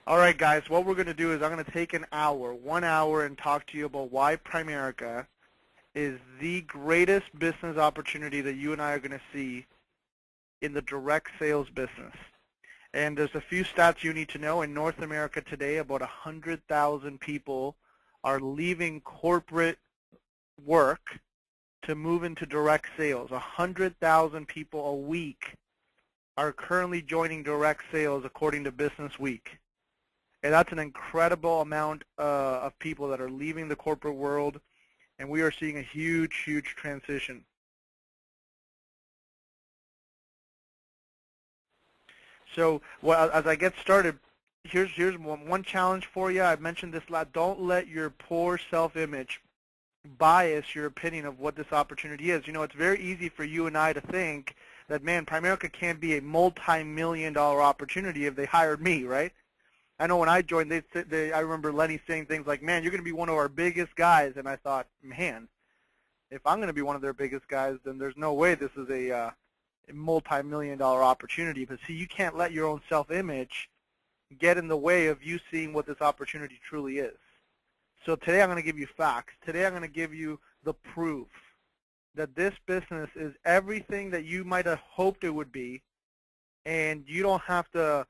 All right, guys, what we're going to do is I'm going to take an hour, 1 hour, and talk to you about why Primerica is the greatest business opportunity that you and I are going to see in the direct sales business. And there's a few stats you need to know. In North America today, about 100,000 people are leaving corporate work to move into direct sales. 100,000 people a week are currently joining direct sales according to Business Week. And that's an incredible amount of people that are leaving the corporate world, and we are seeing a huge, huge transition. So as I get started, here's one challenge for you. I mentioned this a lot. Don't let your poor self-image bias your opinion of what this opportunity is. You know, it's very easy for you and I to think that, man, Primerica can't be a multi-million-dollar opportunity if they hired me, right? I know when I joined, I remember Lenny saying things like, man, you're going to be one of our biggest guys. And I thought, man, if I'm going to be one of their biggest guys, then there's no way this is a multi-million-dollar opportunity. But see, you can't let your own self-image get in the way of you seeing what this opportunity truly is. So today I'm going to give you facts. Today I'm going to give you the proof that this business is everything that you might have hoped it would be, and you don't have to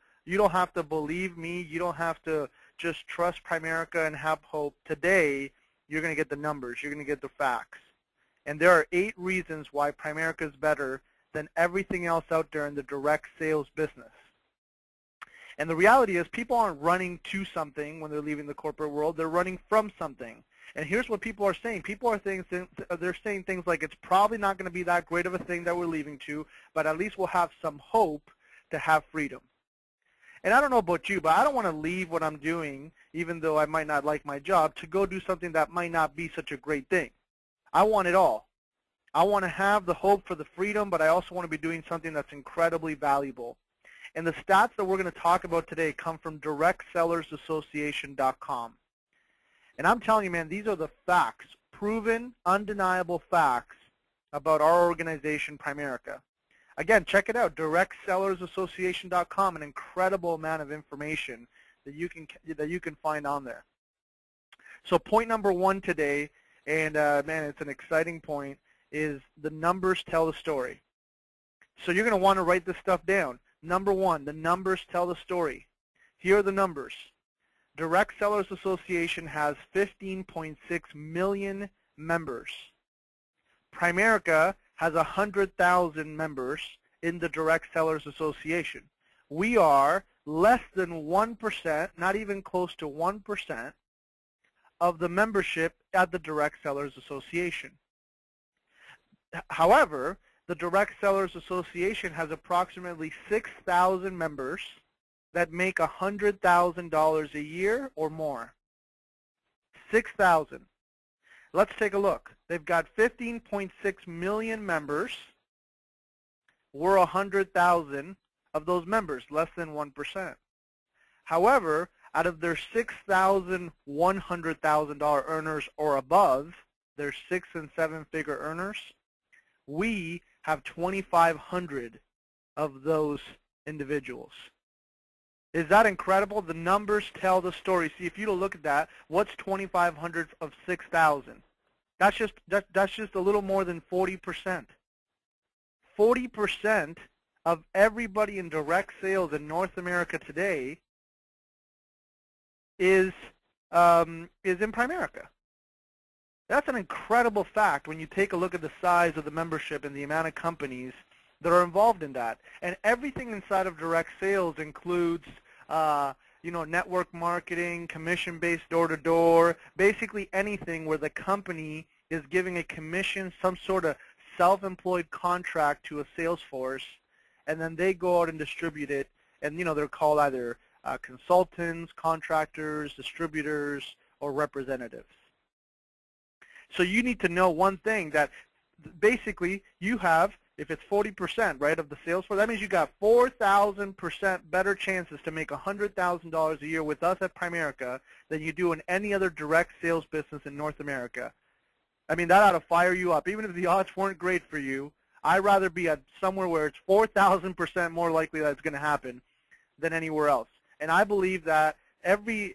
believe me. You don't have to just trust Primerica and have hope. Today, you're going to get the numbers. You're going to get the facts. And there are 8 reasons why Primerica is better than everything else out there in the direct sales business. And the reality is people aren't running to something when they're leaving the corporate world. They're running from something. And here's what people are saying. People are saying, they're saying things like, it's probably not going to be that great of a thing that we're leaving to, but at least we'll have some hope to have freedom. And I don't know about you, but I don't want to leave what I'm doing, even though I might not like my job, to go do something that might not be such a great thing. I want it all. I want to have the hope for the freedom, but I also want to be doing something that's incredibly valuable. And the stats that we're going to talk about today come from directsellersassociation.com. And I'm telling you, man, these are the facts, proven, undeniable facts about our organization, Primerica. Again, check it out, directsellersassociation.com, an incredible amount of information that you can find on there. So point number 1 today, and man, it's an exciting point, is the numbers tell the story. So you're going to want to write this stuff down. Number 1, the numbers tell the story. Here are the numbers. Direct Sellers Association has 15.6 million members. Primerica has 100,000 members in the Direct Sellers Association. We are less than 1%, not even close to 1%, of the membership at the Direct Sellers Association. However, the Direct Sellers Association has approximately 6,000 members that make $100,000 a year or more. 6,000. Let's take a look. They've got 15.6 million members. We're 100,000 of those members, less than 1%. However, out of their 6,000 $100,000 earners or above, their 6- and 7-figure earners, we have 2,500 of those individuals. Is that incredible? The numbers tell the story. See, if you look at that, what's 2,500 of 6,000? That's just a little more than 40%. 40% of everybody in direct sales in North America today is in Primerica. That's an incredible fact when you take a look at the size of the membership and the amount of companies that are involved in that. And everything inside of direct sales includes network marketing, commission-based door-to-door, basically anything where the company is giving a commission, some sort of self-employed contract to a sales force, and then they go out and distribute it. And, they're called either consultants, contractors, distributors, or representatives. So you need to know one thing, that basically you have, if it's 40%, right, of the sales force, that means you got 4,000% better chances to make $100,000 a year with us at Primerica than you do in any other direct sales business in North America. I mean, that ought to fire you up. Even if the odds weren't great for you, I'd rather be at somewhere where it's 4,000% more likely that it's going to happen than anywhere else. And I believe that every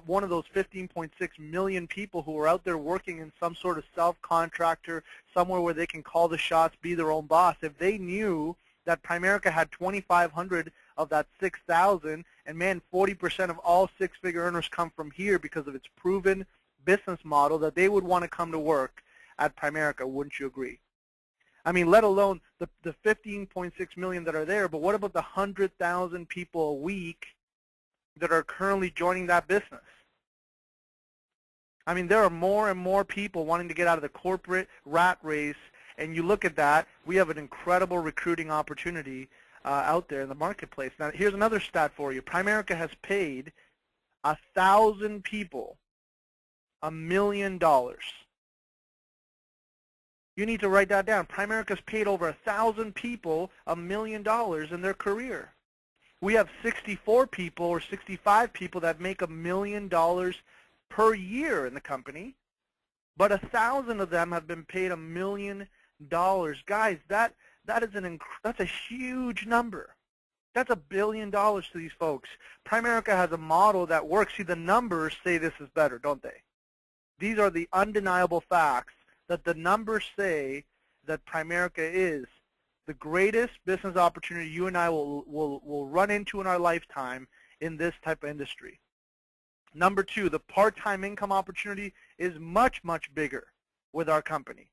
one of those 15.6 million people who are out there working in some sort of self-contractor, somewhere where they can call the shots, be their own boss, if they knew that Primerica had 2,500 of that 6,000, and man, 40% of all six-figure earners come from here because of its proven business model, that they would want to come to work at Primerica. Wouldn't you agree? I mean, let alone the 15.6 million that are there, but what about the 100,000 people a week that are currently joining that business? I mean, there are more and more people wanting to get out of the corporate rat race, and you look at that, we have an incredible recruiting opportunity out there in the marketplace. Now, here's another stat for you. Primerica has paid 1,000 people $1 million. You need to write that down. Primerica's paid over 1,000 people $1 million in their career. We have 64 people or 65 people that make $1 million per year in the company, but 1,000 of them have been paid $1 million. Guys, that's a huge number. That's $1 billion to these folks. Primerica has a model that works. See, the numbers say this is better, don't they? These are the undeniable facts that the numbers say that Primerica is the greatest business opportunity you and I will run into in our lifetime in this type of industry. Number two, the part-time income opportunity is much, much bigger with our company.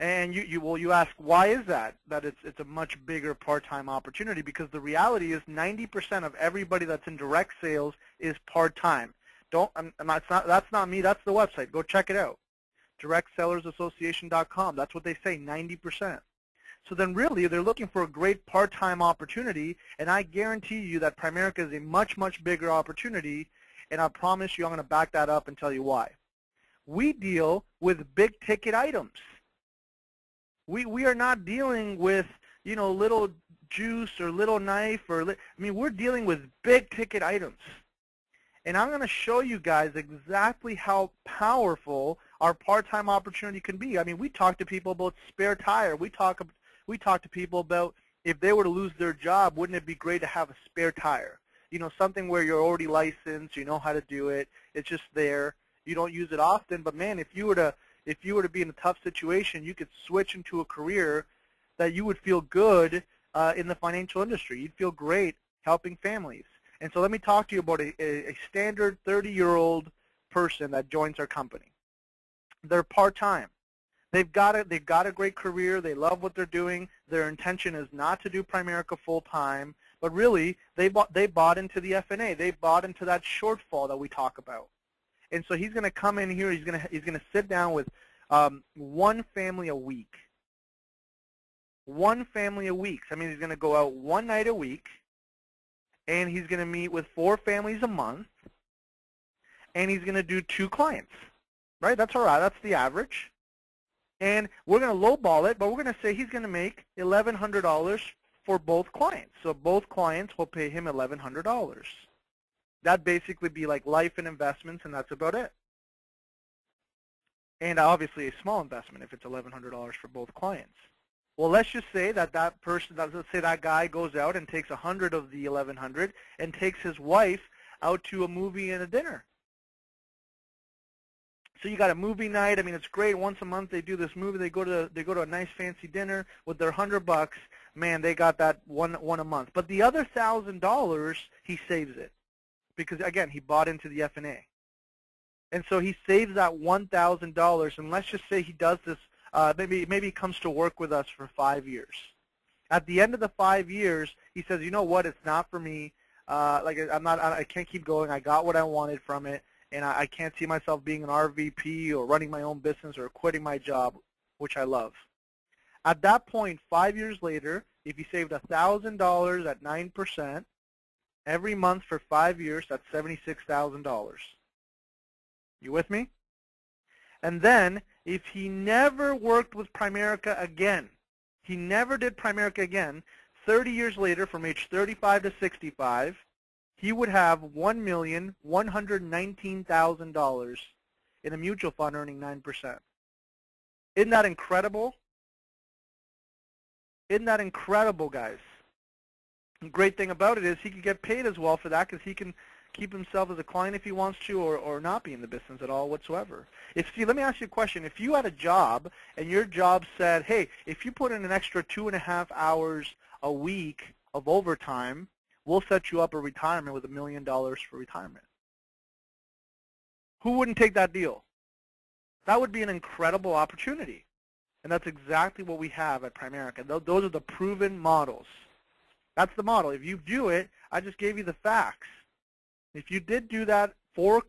And you ask, why is that it's a much bigger part-time opportunity? Because the reality is 90% of everybody that's in direct sales is part-time. That's not me, that's the website. Go check it out. DirectSellersAssociation.com. That's what they say, 90%. So then really they're looking for a great part-time opportunity, and I guarantee you that Primerica is a much, much bigger opportunity, and I promise you I'm going to back that up and tell you why. We deal with big ticket items. We are not dealing with, you know, little juice or little knife I mean, we're dealing with big ticket items. And I'm going to show you guys exactly how powerful our part-time opportunity can be. I mean, we talk to people about spare tire. We talk to people about if they were to lose their job, wouldn't it be great to have a spare tire? You know, something where you're already licensed, you know how to do it, it's just there. You don't use it often, but man, if you were to be in a tough situation, you could switch into a career that you would feel good in the financial industry. You'd feel great helping families. And so let me talk to you about a standard 30-year-old person that joins our company. They're part-time. They've got a great career. They love what they're doing. Their intention is not to do Primerica full-time, but really they bought into the F&A. They bought into that shortfall that we talk about. And so he's going to come in here. He's going to sit down with one family a week. One family a week. I mean, he's going to go out one night a week, and he's going to meet with 4 families a month, and he's going to do 2 clients. Right? That's all right. That's the average. And we're going to lowball it, but we're going to say he's going to make $1,100 for both clients. So both clients will pay him $1,100. That'd basically be like life and investments, and that's about it. And obviously a small investment if it's $1,100 for both clients. Well, let's just say that let's say that guy goes out and takes 100 of the 1,100 and takes his wife out to a movie and a dinner. So you got a movie night. I mean, it's great. Once a month they do this movie. They go to a nice fancy dinner with their $100. Man, they got that one a month. But the other $1,000, he saves it because again, he bought into the F&A. And so he saves that $1,000, and let's just say he does this. Maybe he comes to work with us for 5 years. At the end of the 5 years, he says, you know what? It's not for me. I can't keep going. I got what I wanted from it. And I can't see myself being an RVP or running my own business or quitting my job, which I love. At that point, 5 years later, if you saved $1,000 at 9%, every month for 5 years, that's $76,000. You with me? And then, if he never worked with Primerica again, he never did Primerica again, 30 years later, from age 35 to 65, he would have $1,119,000 in a mutual fund earning 9%. Isn't that incredible? Isn't that incredible, guys? The great thing about it is he can get paid as well for that because he can keep himself as a client if he wants to, or not be in the business at all whatsoever. See, let me ask you a question. If you had a job and your job said, hey, if you put in an extra 2.5 hours a week of overtime, we'll set you up a retirement with $1 million for retirement. Who wouldn't take that deal? That would be an incredible opportunity. And that's exactly what we have at Primerica. Those are the proven models. That's the model. If you do it, I just gave you the facts. If you did do that, 4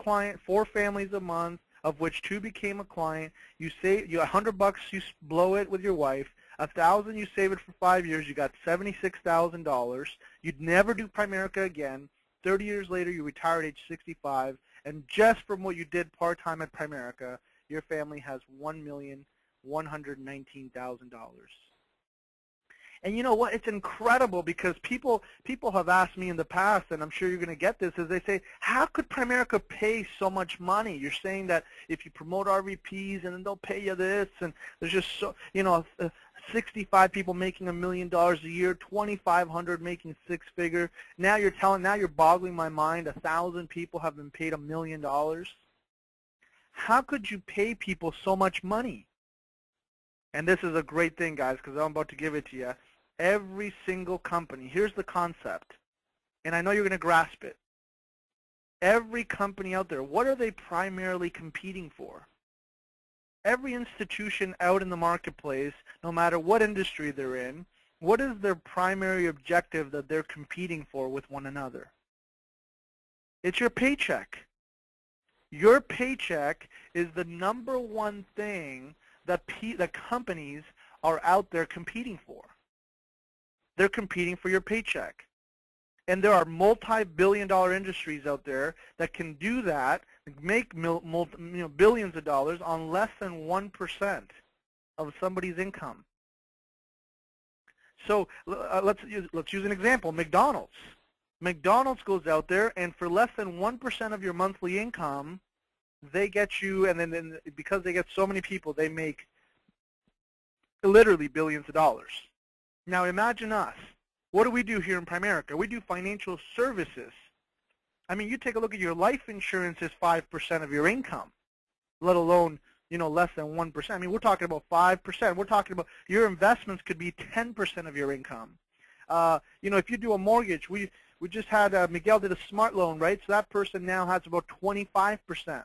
families a month, of which 2 became a client, you save $100, you blow it with your wife, $1,000 you save it for 5 years, you got $76,000. You'd never do Primerica again. 30 years later, you retire at age 65, and just from what you did part-time at Primerica, your family has $1,119,000. And you know what? It's incredible because people have asked me in the past, and I'm sure you're going to get this, is they say, how could Primerica pay so much money? You're saying that if you promote RVPs and then they'll pay you this, and there's just 65 people making $1 million a year, 2,500 making 6-figure. Now you're boggling my mind. 1,000 people have been paid $1 million. How could you pay people so much money? And this is a great thing, guys, because I'm about to give it to you. Every single company, here's the concept, and I know you're going to grasp it. Every company out there, what are they primarily competing for? Every institution out in the marketplace, no matter what industry they're in, what is their primary objective that they're competing for with one another? It's your paycheck. Your paycheck is the number one thing that companies are out there competing for. They're competing for your paycheck. And there are multi-billion-dollar industries out there that can do that, make billions of dollars on less than 1% of somebody's income. So let's use an example. McDonald's. McDonald's goes out there, and for less than 1% of your monthly income, they get you, and then because they get so many people, they make literally billions of dollars. Now imagine us. What do we do here in Primerica? We do financial services. I mean, you take a look at your life insurance is 5% of your income, let alone less than 1%. I mean, we're talking about 5%. We're talking about your investments could be 10% of your income. If you do a mortgage, we just had Miguel did a smart loan, right? So that person now has about 25%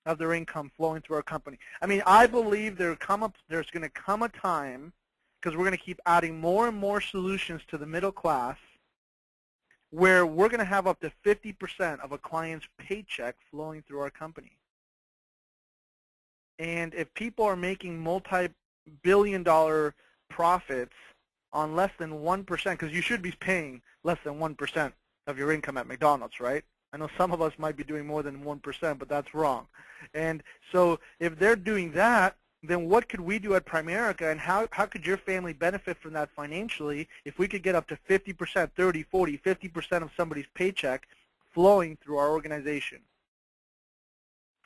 of their income flowing through our company. I mean, I believe there's going to come a time, because we're going to keep adding more and more solutions to the middle class, where we're going to have up to 50% of a client's paycheck flowing through our company. And if people are making multi-billion-dollar profits on less than 1%, because you should be paying less than 1% of your income at McDonald's, right? I know some of us might be doing more than 1%, but that's wrong. And so if they're doing that, then what could we do at Primerica, and how could your family benefit from that financially if we could get up to 50%, 30, 40, 50% of somebody's paycheck flowing through our organization?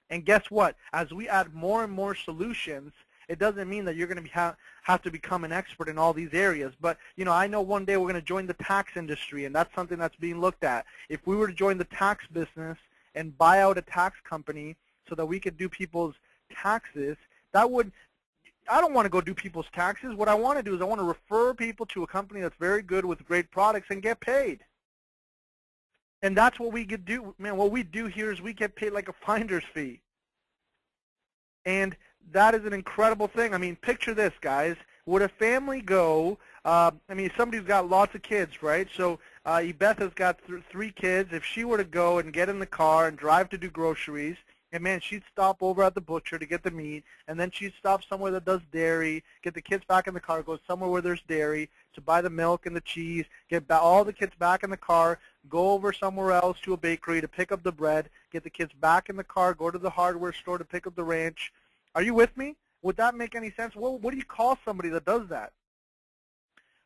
And guess what? As we add more and more solutions, it doesn't mean that you're going to have to become an expert in all these areas. But, I know one day we're going to join the tax industry, and that's something that's being looked at. If we were to join the tax business and buy out a tax company so that we could do people's taxes, I don't want to go do people's taxes. What I want to do is I want to refer people to a company that's very good with great products and get paid. And that's what we could do. Man, what we do here is we get paid like a finder's fee. And that is an incredible thing. I mean, picture this, guys. Would a family go, somebody's got lots of kids, right? So Beth has got 3 kids. If she were to go and get in the car and drive to do groceries, and man, she'd stop over at the butcher to get the meat, and then she'd stop somewhere that does dairy, get the kids back in the car, go somewhere where there's dairy to buy the milk and the cheese, get all the kids back in the car, go over somewhere else to a bakery to pick up the bread, get the kids back in the car, go to the hardware store to pick up the ranch. Are you with me? Would that make any sense? Well, what do you call somebody that does that?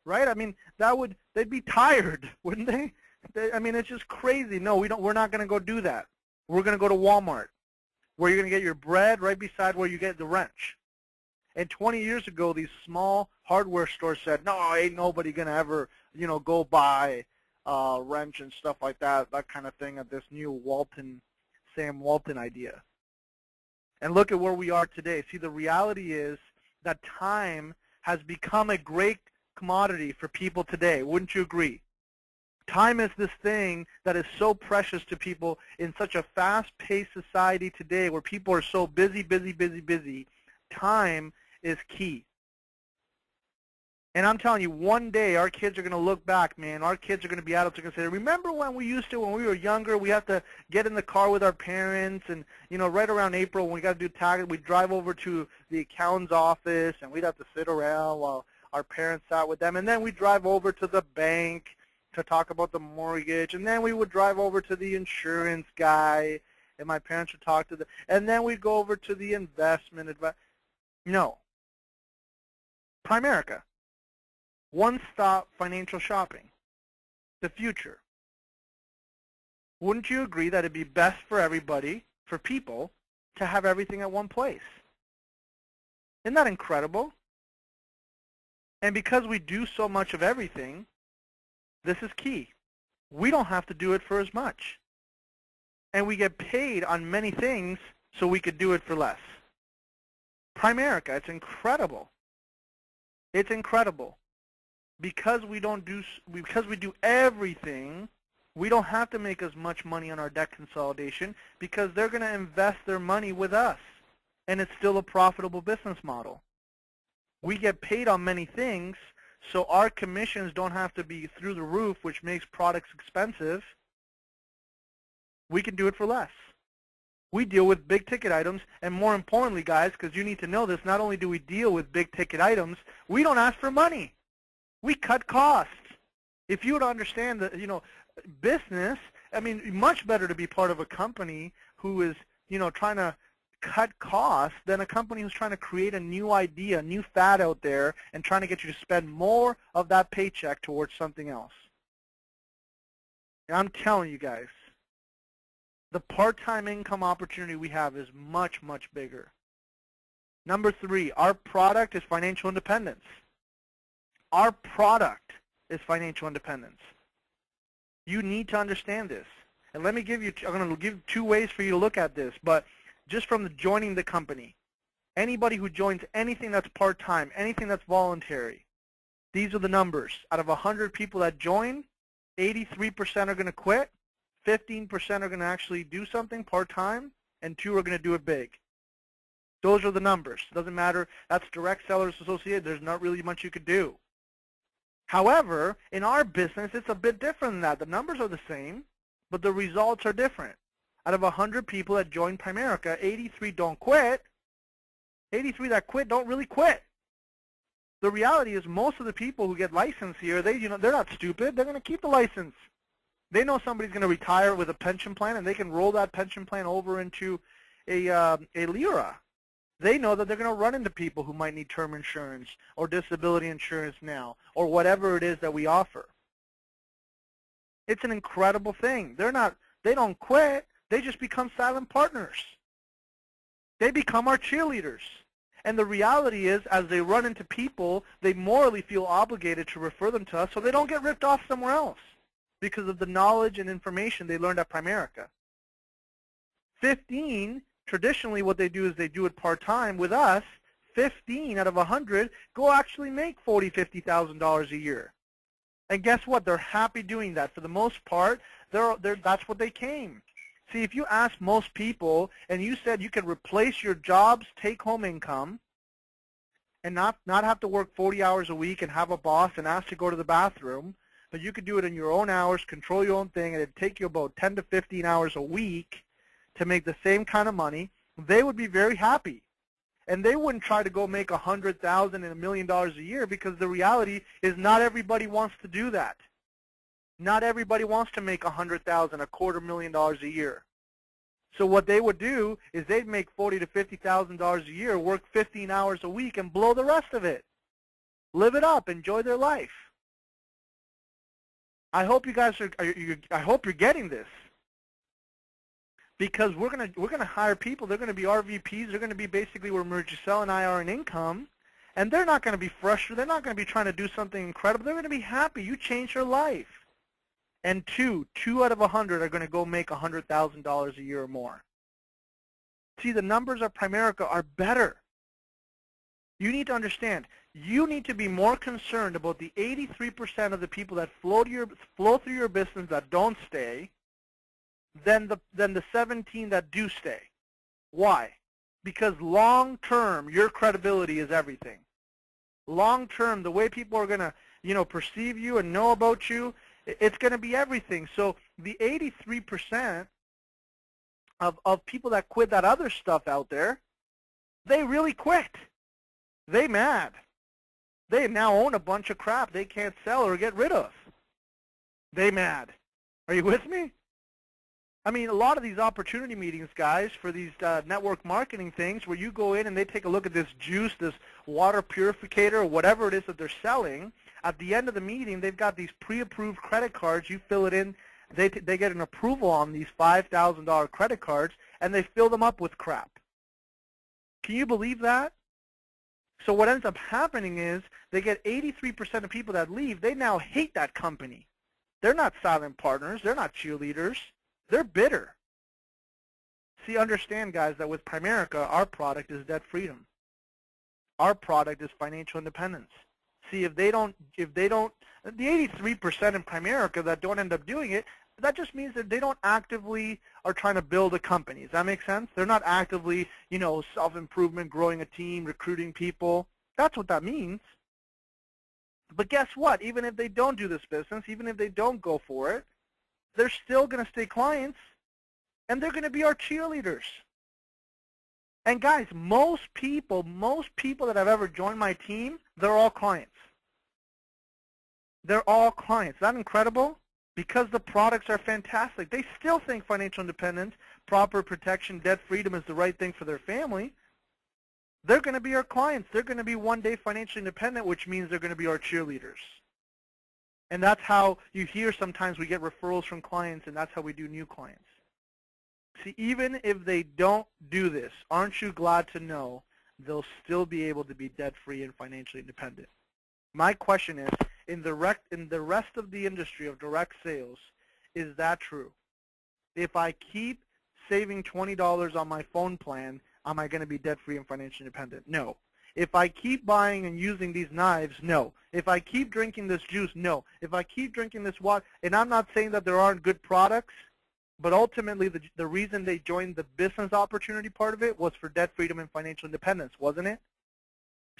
Right? I mean, they'd be tired, wouldn't they? I mean, it's just crazy. No, we're not going to go do that. We're going to go to Walmart, where you're going to get your bread right beside where you get the wrench. And 20 years ago, these small hardware stores said, no, ain't nobody going to ever, go buy wrench and stuff like that kind of thing, at this new Sam Walton idea. And look at where we are today. See, the reality is that time has become a great commodity for people today. Wouldn't you agree? Time is this thing that is so precious to people in such a fast-paced society today where people are so busy. Time is key. And I'm telling you, one day our kids are going to look back, man. Our kids are going to be adults. They're going to say, remember when we were younger, we have to get in the car with our parents, and, you know, right around April when we got to do taxes, we'd drive over to the accountant's office, and we'd have to sit around while our parents sat with them. And then we'd drive over to the bank to talk about the mortgage. And then we would drive over to the insurance guy, and my parents would talk to them. And then we'd go over to the investment advisor. No. Primerica. One-stop financial shopping, the future. Wouldn't you agree that it'd be best for everybody, for people, to have everything at one place? Isn't that incredible? And because we do so much of everything, this is key. We don't have to do it for as much. And we get paid on many things so we could do it for less. Primerica, it's incredible. It's incredible. Because we do everything, we don't have to make as much money on our debt consolidation because they're going to invest their money with us, and it's still a profitable business model. We get paid on many things, so our commissions don't have to be through the roof, which makes products expensive. We can do it for less. We deal with big ticket items, and more importantly, guys, because you need to know this, not only do we deal with big ticket items, we don't ask for money. We cut costs. If you would understand that, you know, business, I mean, much better to be part of a company who is, you know, trying to cut costs than a company who's trying to create a new idea, a new fad out there, and trying to get you to spend more of that paycheck towards something else. And I'm telling you guys, the part-time income opportunity we have is much, much bigger. Number 3, our product is financial independence. Our product is financial independence. You need to understand this. And let me give you, I'm going to give 2 ways for you to look at this, but just from joining the company, anybody who joins anything that's part-time, anything that's voluntary, these are the numbers. Out of 100 people that join, 83% are going to quit, 15% are going to actually do something part-time, and 2 are going to do it big. Those are the numbers. Doesn't matter. That's direct sellers associated. There's not really much you could do. However, in our business, it's a bit different than that. The numbers are the same, but the results are different. Out of 100 people that join Primerica, 83 don't quit. 83 that quit don't really quit. The reality is most of the people who get licensed here, they're not stupid. They're going to keep the license. They know somebody's going to retire with a pension plan, and they can roll that pension plan over into a LIRA. They know that they're going to run into people who might need term insurance or disability insurance now, or whatever it is that we offer. It's an incredible thing. They don't quit. They just become silent partners. They become our cheerleaders. And the reality is, as they run into people, they morally feel obligated to refer them to us so they don't get ripped off somewhere else because of the knowledge and information they learned at Primerica. 15, traditionally what they do is they do it part-time. With us, 15 out of 100 go actually make $40,000, $50,000 a year. And guess what? They're happy doing that. For the most part, that's what they came. See, if you ask most people and you said you could replace your job's take-home income and not have to work 40 hours a week and have a boss and ask to go to the bathroom, but you could do it in your own hours, control your own thing, and it'd take you about 10 to 15 hours a week to make the same kind of money, they would be very happy. And they wouldn't try to go make $100,000 and $1 million a year, because the reality is not everybody wants to do that. Not everybody wants to make $100,000, $250,000 a year. So what they would do is they'd make $40,000 to $50,000 a year, work 15 hours a week, and blow the rest of it. Live it up, enjoy their life. I hope you guys I hope you're getting this. Because we're gonna hire people. They're gonna be RVPs. They're gonna be basically where Giselle and I are in income, and they're not gonna be frustrated. They're not gonna be trying to do something incredible. They're gonna be happy. You changed their life. And two out of 100 are going to go make $100,000 a year or more. See, the numbers of Primerica are better. You need to understand, you need to be more concerned about the 83% of the people that flow through your business that don't stay than the 17 that do stay. Why? Because long term, your credibility is everything. Long term, the way people are going to, perceive you and know about you, it's going to be everything. So the 83% of people that quit that other stuff out there, they really quit. They mad. They now own a bunch of crap they can't sell or get rid of. They mad. Are you with me? I mean, a lot of these opportunity meetings, guys, for these network marketing things where you go in and they take a look at this juice, this water purificator, or whatever it is that they're selling. At the end of the meeting, they've got these pre-approved credit cards. You fill it in. They get an approval on these $5,000 credit cards, and they fill them up with crap. Can you believe that? So what ends up happening is they get 83% of people that leave. They now hate that company. They're not silent partners. They're not cheerleaders. They're bitter. See, understand, guys, that with Primerica, our product is debt freedom. Our product is financial independence. See, if they don't, the 83% in Primerica that don't end up doing it, that just means that they don't actively are trying to build a company. Does that make sense? They're not actively, self-improvement, growing a team, recruiting people. That's what that means. But guess what? Even if they don't do this business, even if they don't go for it, they're still going to stay clients, and they're going to be our cheerleaders. And guys, most people that have ever joined my team, they're all clients. They're all clients. Isn't that incredible? Because the products are fantastic. They still think financial independence, proper protection, debt freedom is the right thing for their family. They're going to be our clients. They're going to be one day financially independent, which means they're going to be our cheerleaders. And that's how you hear sometimes we get referrals from clients, and that's how we do new clients. See, even if they don't do this, aren't you glad to know they'll still be able to be debt-free and financially independent? My question is, in the rest of the industry of direct sales, is that true? If I keep saving $20 on my phone plan, am I going to be debt-free and financially independent? No. If I keep buying and using these knives, no. If I keep drinking this juice, no. If I keep drinking this water, and I'm not saying that there aren't good products, but ultimately the reason they joined the business opportunity part of it was for debt freedom and financial independence, wasn't it?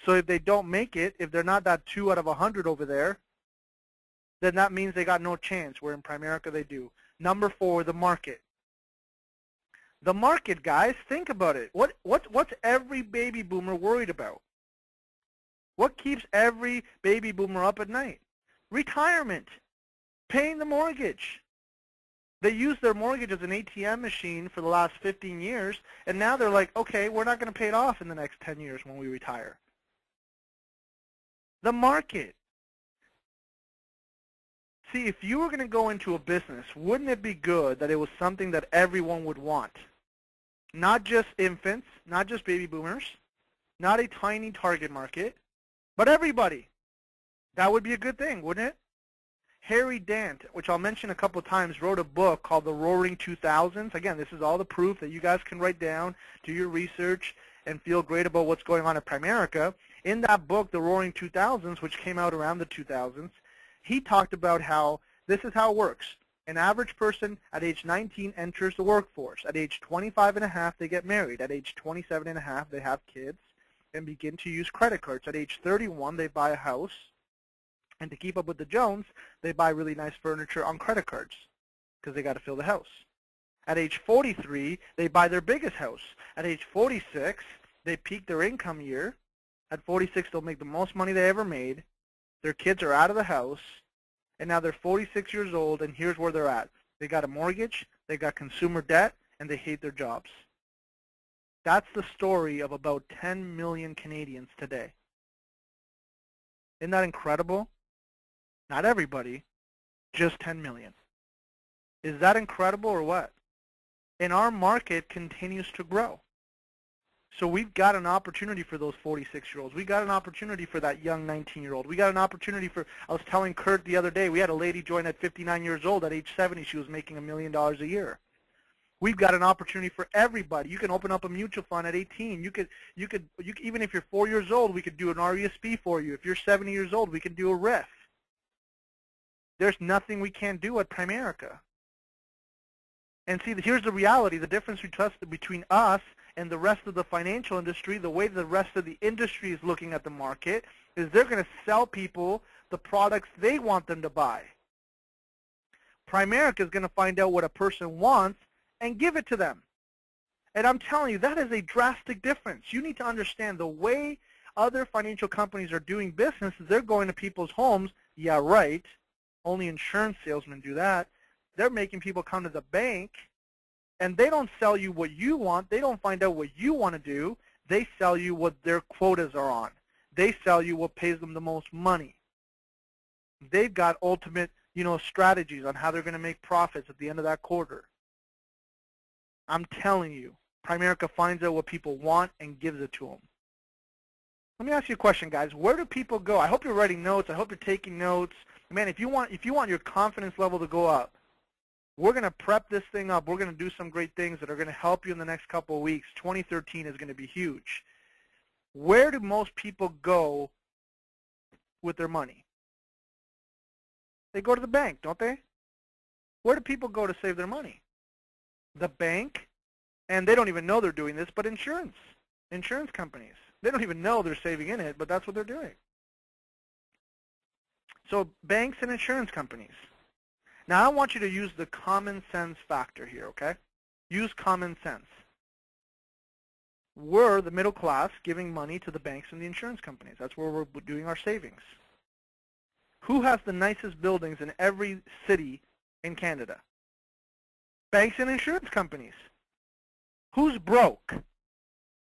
So if they don't make it, if they're not that 2 out of 100 over there, then that means they got no chance, where in Primerica they do. Number 4, the market. The market, guys, think about it. What's every baby boomer worried about? What keeps every baby boomer up at night? Retirement, paying the mortgage. They use their mortgage as an ATM machine for the last 15 years, and now they're like, okay, we're not going to pay it off in the next 10 years when we retire. The market. See, if you were going to go into a business, wouldn't it be good that it was something that everyone would want? Not just infants, not just baby boomers, not a tiny target market, but everybody. That would be a good thing, wouldn't it? Harry Dent, which I'll mention a couple of times, wrote a book called The Roaring 2000s. Again, this is all the proof that you guys can write down, do your research, and feel great about what's going on at Primerica. In that book, The Roaring 2000s, which came out around the 2000s, he talked about how this is how it works. An average person at age 19 enters the workforce. At age 25 and a half, they get married. At age 27 and a half, they have kids and begin to use credit cards. At age 31, they buy a house. And to keep up with the Jones, they buy really nice furniture on credit cards because they got to fill the house. At age 43, they buy their biggest house. At age 46, they peak their income year. At 46, they'll make the most money they ever made. Their kids are out of the house. And now they're 46 years old, and here's where they're at. They got a mortgage, they got consumer debt, and they hate their jobs. That's the story of about 10 million Canadians today. Isn't that incredible? Not everybody, just 10 million. Is that incredible or what? And our market continues to grow. So we've got an opportunity for those 46-year-olds. We got an opportunity for that young 19-year-old. We got an opportunity for, I was telling Kurt the other day, we had a lady join at 59 years old. At age 70, she was making $1 million a year. We've got an opportunity for everybody. You can open up a mutual fund at 18. You could even if you're 4 years old, we could do an RESP for you. If you're 70 years old, we can do a RIF. There's nothing we can't do at Primerica. And see, here's the reality. The difference between us and the rest of the financial industry, the way the rest of the industry is looking at the market, is they're going to sell people the products they want them to buy. Primerica is going to find out what a person wants and give it to them. And I'm telling you, that is a drastic difference. You need to understand the way other financial companies are doing business is they're going to people's homes. Yeah, right. Only insurance salesmen do that. They're making people come to the bank, and they don't sell you what you want. They don't find out what you want to do. They sell you what their quotas are on. They sell you what pays them the most money. They've got ultimate, strategies on how they're going to make profits at the end of that quarter. I'm telling you, Primerica finds out what people want and gives it to them. Let me ask you a question, guys. Where do people go? I hope you're writing notes. I hope you're taking notes. Man, if you want your confidence level to go up, we're going to prep this thing up. We're going to do some great things that are going to help you in the next couple of weeks. 2013 is going to be huge. Where do most people go with their money? They go to the bank, don't they? Where do people go to save their money? The bank, and they don't even know they're doing this, but insurance companies. They don't even know they're saving in it, but that's what they're doing. So banks and insurance companies. Now I want you to use the common sense factor here, okay? Use common sense. We're the middle class giving money to the banks and the insurance companies. That's where we're doing our savings. Who has the nicest buildings in every city in Canada? Banks and insurance companies. Who's broke?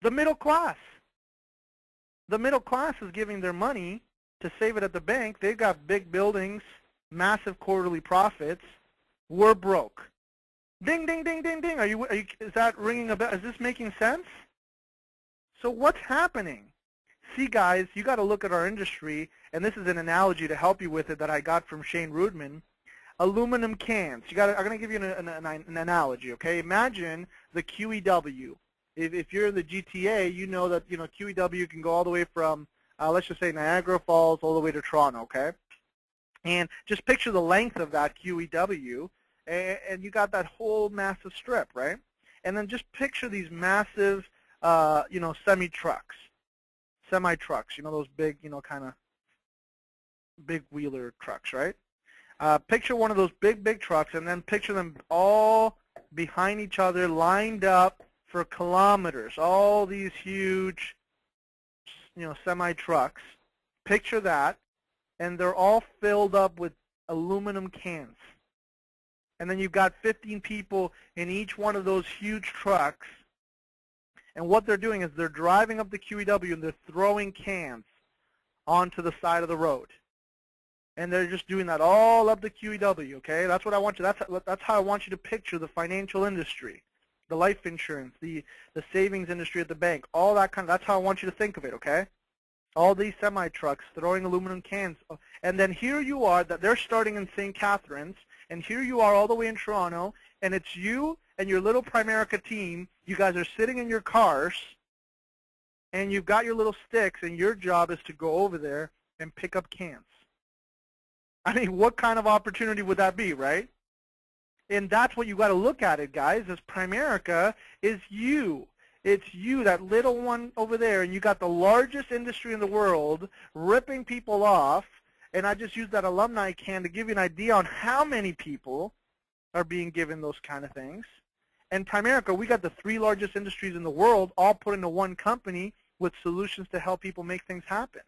The middle class. The middle class is giving their money to save it at the bank. They've got big buildings, massive quarterly profits. We're broke. Ding, ding, ding, ding, ding. Is that ringing a bell? Is this making sense? So what's happening? See, guys, you got to look at our industry, and this is an analogy to help you with it that I got from Shane Rudman. Aluminum cans. I'm going to give you an analogy, okay? Imagine the QEW. If you're in the GTA, you know that QEW can go all the way from, let's just say Niagara Falls, all the way to Toronto, okay? And just picture the length of that QEW, and you got that whole massive strip, right? And then just picture these massive, semi-trucks, those big, kind of big wheeler trucks, right? Picture one of those big trucks, and then picture them all behind each other, lined up for kilometers. All these huge, semi-trucks. Picture that, and they're all filled up with aluminum cans. And then you've got 15 people in each one of those huge trucks. And what they're doing is they're driving up the QEW and they're throwing cans onto the side of the road. And they're just doing that all up the QEW, okay? That's what I want you. That's how I want you to picture the financial industry, the life insurance, the savings industry at the bank, all that kind of. That's how I want you to think of it, okay? All these semi-trucks throwing aluminum cans, and then here you are. That they're starting in St. Catharines, and here you are all the way in Toronto, and it's you and your little Primerica team. You guys are sitting in your cars, and you've got your little sticks, and your job is to go over there and pick up cans. I mean, what kind of opportunity would that be, right? And that's what you got to look at it, guys, is Primerica is you. It's you, that little one over there, and you got the largest industry in the world ripping people off. And I just used that alumni can to give you an idea on how many people are being given those kind of things. And Primerica, we got the 3 largest industries in the world all put into one company with solutions to help people make things happen.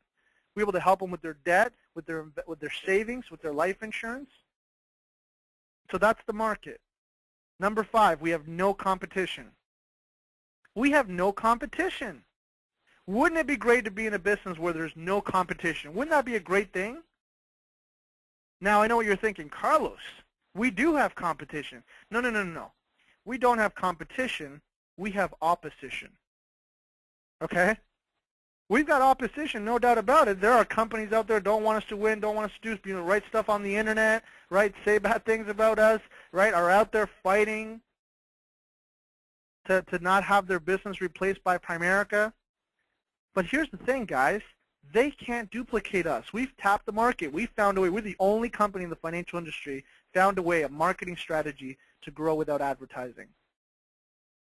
We're able to help them with their debt, with their savings, with their life insurance. So that's the market. Number 5, we have no competition. We have no competition. Wouldn't it be great to be in a business where there's no competition? Wouldn't that be a great thing? Now, I know what you're thinking, Carlos, we do have competition. No. We don't have competition. We have opposition. Okay? We've got opposition, no doubt about it. There are companies out there don't want us to win, don't want us to do, write stuff on the internet, right? Say bad things about us, right? Are out there fighting to not have their business replaced by Primerica. But here's the thing, guys. They can't duplicate us. We've tapped the market. We've found a way. We're the only company in the financial industry found a way, a marketing strategy to grow without advertising.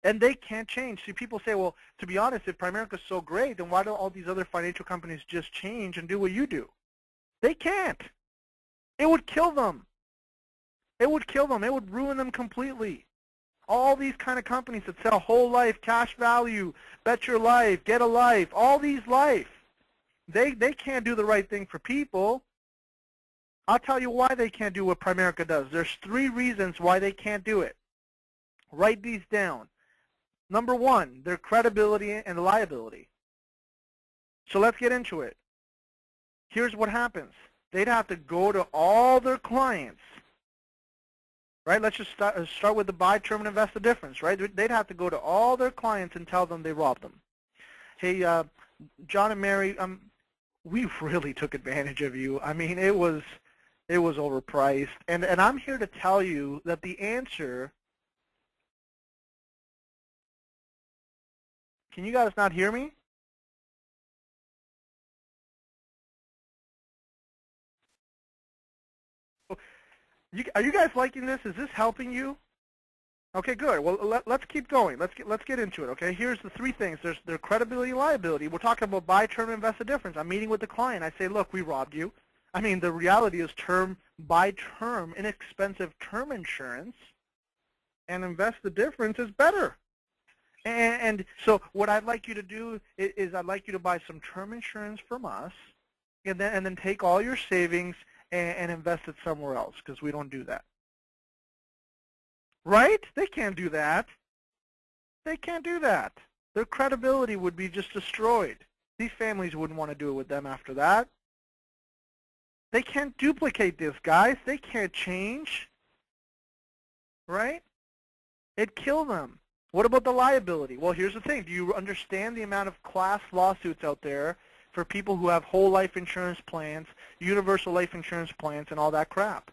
And they can't change. See, people say, well, to be honest, if Primerica is so great, then why don't all these other financial companies just change and do what you do? They can't. It would kill them. It would kill them. It would ruin them completely. All these kind of companies that sell whole life, cash value, bet your life, get a life, all these life, they can't do the right thing for people. I'll tell you why they can't do what Primerica does. There's 3 reasons why they can't do it. Write these down. Number 1, their credibility and liability. So let's get into it. Here's what happens. They'd have to go to all their clients, right? Let's just start with the buy term and invest the difference, right? They'd have to go to all their clients and tell them they robbed them. Hey, John and Mary, we really took advantage of you. I mean, it was overpriced. And I'm here to tell you that the answer. Can you guys not hear me? Are you guys liking this? Is this helping you? Okay, good. Well, let's keep going. Let's get into it. Okay, here's the 3 things. There's their credibility and liability. We're talking about buy term, invest the difference. I'm meeting with the client. I say, look, we robbed you. I mean, the reality is buy term, inexpensive term insurance, and invest the difference is better. And so what I'd like you to do is I'd like you to buy some term insurance from us, and then take all your savings and invest it somewhere else, because we don't do that. Right? They can't do that. They can't do that. Their credibility would be just destroyed. These families wouldn't want to do it with them after that. They can't duplicate this, guys. They can't change. Right? It'd kill them. What about the liability? Well, here's the thing. Do you understand the amount of class lawsuits out there for people who have whole life insurance plans, universal life insurance plans, and all that crap?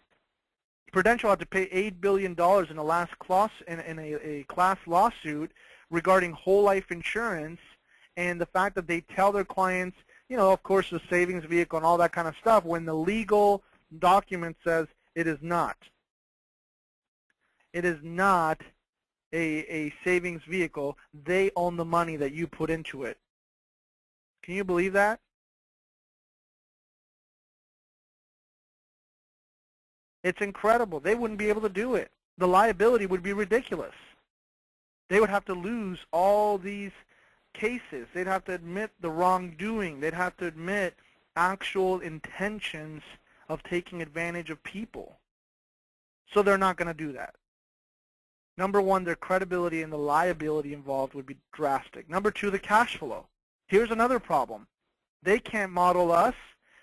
Prudential had to pay $8 billion in a class lawsuit regarding whole life insurance, and the fact that they tell their clients, you know, of course, the savings vehicle and all that kind of stuff, when the legal document says it is not. It is not a savings vehicle. They own the money that you put into it. Can you believe that? It's incredible. They wouldn't be able to do it. The liability would be ridiculous. They would have to lose all these cases. They'd have to admit the wrongdoing. They'd have to admit actual intentions of taking advantage of people. So they're not going to do that. Number 1, their credibility and the liability involved would be drastic. Number 2, the cash flow. Here's another problem. They can't model us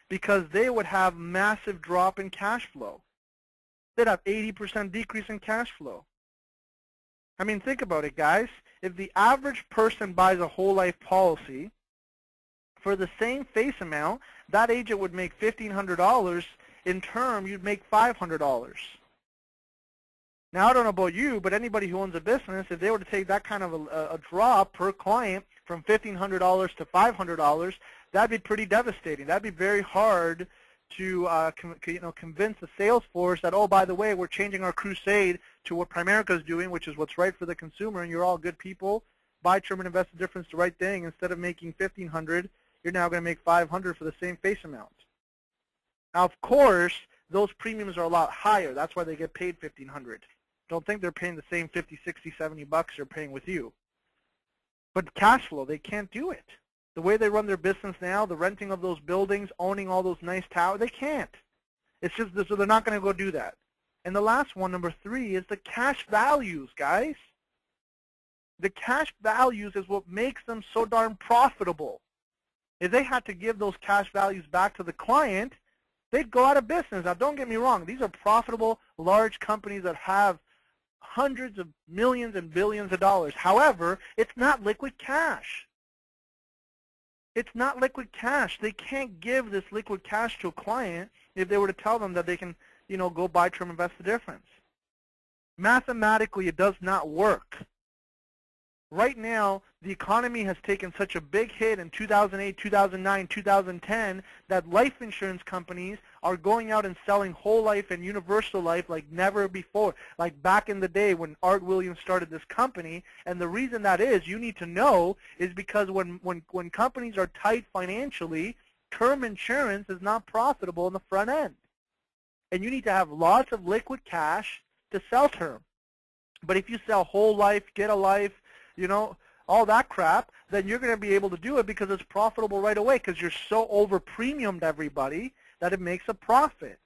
because they would have massive drop in cash flow. They'd have 80% decrease in cash flow. I mean, think about it, guys. If the average person buys a whole life policy, for the same face amount, that agent would make $1,500. In term, you'd make $500. Now, I don't know about you, but anybody who owns a business, if they were to take that kind of a drop per client from $1,500 to $500, that'd be pretty devastating. That'd be very hard to convince the sales force that, oh, by the way, we're changing our crusade to what Primerica is doing, which is what's right for the consumer, and you're all good people. Buy term and invest the difference, the right thing. Instead of making $1,500, you're now going to make $500 for the same face amount. Now, of course, those premiums are a lot higher. That's why they get paid $1,500. Don't think they're paying the same 50, 60, 70 bucks they're paying with you. But cash flow, they can't do it. The way they run their business now, the renting of those buildings, owning all those nice towers, they can't. It's just, so they're not going to go do that. And the last one, number 3, is the cash values, guys. The cash values is what makes them so darn profitable. If they had to give those cash values back to the client, they'd go out of business. Now, don't get me wrong. These are profitable, large companies that have hundreds of millions and billions of dollars. However, it's not liquid cash. It's not liquid cash. They can't give this liquid cash to a client if they were to tell them that they can, go buy term, invest the difference. Mathematically, it does not work. Right now, the economy has taken such a big hit in 2008, 2009, 2010 that life insurance companies are going out and selling whole life and universal life like never before, like back in the day when Art Williams started this company. And the reason that is, you need to know, is because when companies are tight financially, term insurance is not profitable in the front end. And you need to have lots of liquid cash to sell term. But if you sell whole life, get a life, all that crap, then you're going to be able to do it because it's profitable right away because you're so over-premiumed everybody that it makes a profit.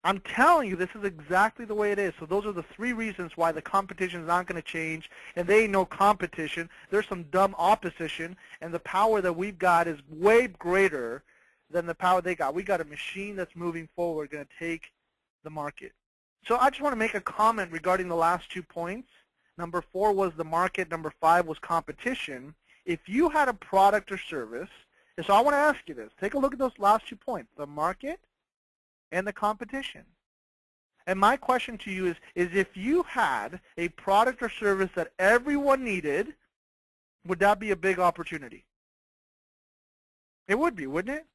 I'm telling you, this is exactly the way it is. So those are the 3 reasons why the competition is not going to change, and they ain't no competition. There's some dumb opposition, and the power that we've got is way greater than the power they got. We got a machine that's moving forward, going to take the market. So I just want to make a comment regarding the last 2 points. Number 4 was the market. Number 5 was competition. If you had a product or service, and so I want to ask you this. Take a look at those last 2 points, the market and the competition. And my question to you is if you had a product or service that everyone needed, would that be a big opportunity? It would be, wouldn't it?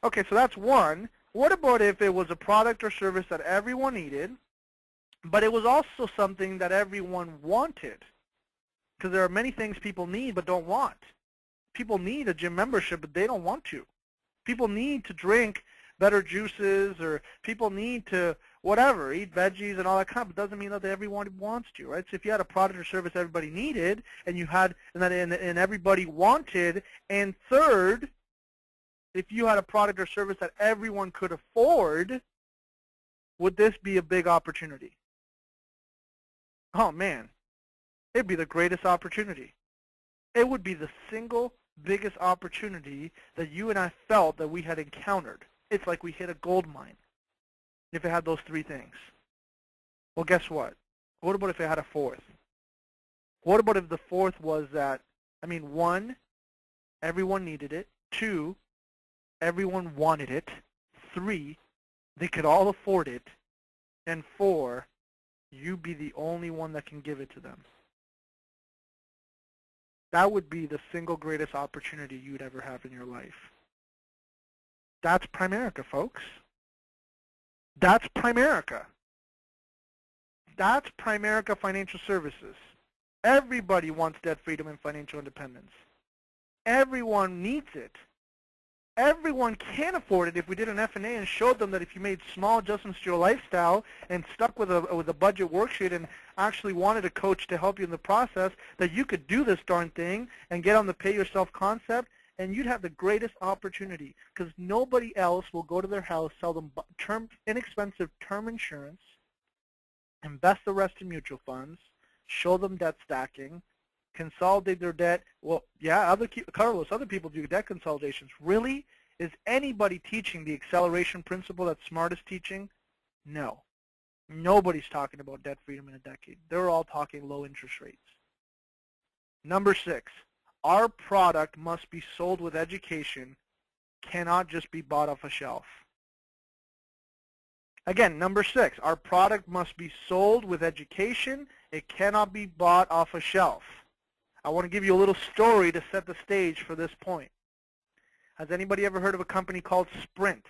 Okay, so that's one. What about if it was a product or service that everyone needed, but it was also something that everyone wanted? Because there are many things people need but don't want. People need a gym membership, but they don't want to. People need to drink better juices, or people need to, whatever, eat veggies and all that kind of, but doesn't mean that everyone wants to, right? So if you had a product or service everybody needed, and you had, and everybody wanted, and third, if you had a product or service that everyone could afford, would this be a big opportunity? Oh man, it'd be the greatest opportunity. It would be the single biggest opportunity that you and I felt that we had encountered. It's like we hit a gold mine if it had those 3 things. Well, guess what? What about if it had a 4th? What about if the 4th was that, 1, everyone needed it. 2, everyone wanted it. 3, they could all afford it. And 4, you be the only one that can give it to them. That would be the single greatest opportunity you'd ever have in your life. That's Primerica, folks. That's Primerica. That's Primerica Financial Services. Everybody wants debt freedom and financial independence. Everyone needs it. Everyone can afford it if we did an F&A and showed them that if you made small adjustments to your lifestyle and stuck with a budget worksheet and actually wanted a coach to help you in the process, that you could do this darn thing and get on the pay yourself concept, and you'd have the greatest opportunity because nobody else will go to their house, sell them inexpensive term insurance, invest the rest in mutual funds, show them debt stacking, consolidate their debt. Well, yeah, Carlos, other people do debt consolidations. Really? Is anybody teaching the acceleration principle that Smart is teaching? No. Nobody's talking about debt freedom in a decade. They're all talking low interest rates. Number 6, our product must be sold with education, cannot just be bought off a shelf. Again, number 6, our product must be sold with education. It cannot be bought off a shelf. I want to give you a little story to set the stage for this point. Has anybody ever heard of a company called Sprint?